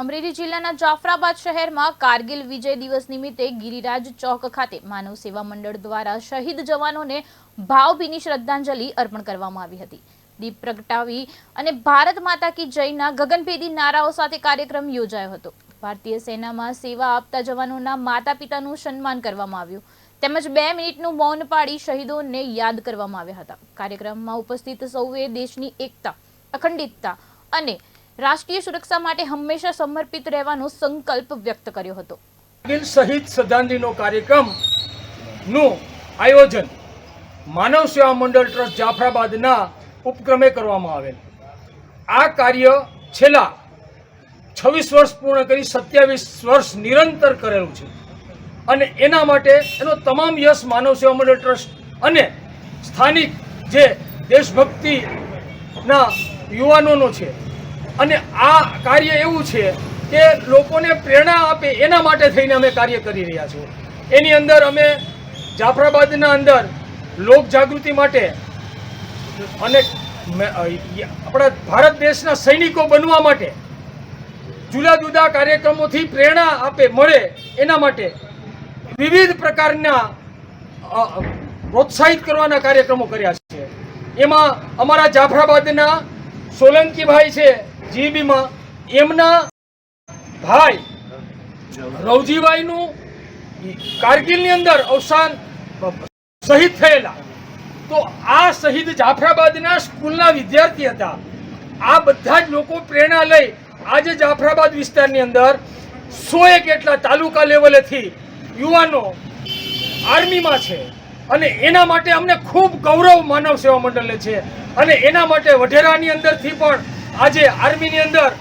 અમરેલી જિલ્લાના જાફરાબાદ શહેરમાં કારગિલ વિજય દિવસ નિમિત્તે ગિરિરાજ ચોક ખાતે માનવ સેવા મંડળ દ્વારા શહીદ જવાનોને ભાવભીની શ્રદ્ધાંજલિ અર્પણ કરવામાં આવી હતી। દીપ પ્રગટાવી અને ભારત માતા કી જયના ગગનભેદી નારાઓ સાથે કાર્યક્રમ યોજાયો હતો। ભારતીય સેનામાં સેવા આપતા જવાનોના માતા પિતાનું સન્માન કરવામાં આવ્યું તેમજ 2 મિનિટનું મૌન પાળી શહીદોને યાદ કરવામાં આવ્યા હતા। કાર્યક્રમમાં ઉપસ્થિત સૌએ દેશની એકતા, અખંડિતતા અને राष्ट्रीय सुरक्षा माटे हमेशा समर्पित रहવાનો संकल्प व्यक्त कर्यो हतो। कारगिल शहीद श्रद्धांजलिनो कार्यक्रम નું આયોજન માનવ સેવા મંડળ ટ્રસ્ટ જાફરાબાદના ઉપક્રમે કરવામાં આવેલ। આ કાર્ય છેલ્લા 26 વર્ષ પૂર્ણ કરી 27 વર્ષ નિરંતર કરેલું છે અને એના માટે એનો તમામ યશ માનવ સેવા મંડળ ટ્રસ્ટ અને સ્થાનિક જે દેશભક્તિના યુવાનોનો છે। અને આ કાર્ય એવું છે કે લોકોને પ્રેરણા આપે એના માટે થઈને અમે કાર્ય કરી રહ્યા છીએ। એની અંદર અમે જાફરાબાદના અંદર લોક જાગૃતિ માટે અને આપણા ભારત દેશના સૈનિકો બનવા માટે જુદા જુદા કાર્યક્રમોથી પ્રેરણા આપે મળે એના માટે વિવિધ પ્રકારના પ્રોત્સાહિત કરવાના કાર્યક્રમો કર્યા છે। એમાં અમારા જાફરાબાદના સોલંકી ભાઈ છે જીબીમાં, એમના ભાઈ રવજીભાઈનું કારગિલની અંદર અવસાન શહીદ થયેલા। તો આ શહીદ જાફરાબાદના સ્કૂલના વિદ્યાર્થી હતા। આ બધા જ લોકો પ્રેરણા લઈ આજે જાફરાબાદ વિસ્તારની અંદર 100 જેટલા તાલુકા લેવલેથી યુવાનો આર્મીમાં છે અને એના માટે અમને ખૂબ ગૌરવ માનવ સેવા મંડળને છે। અને એના માટે વઢેરાની અંદરથી પણ આજે આર્મીની અંદર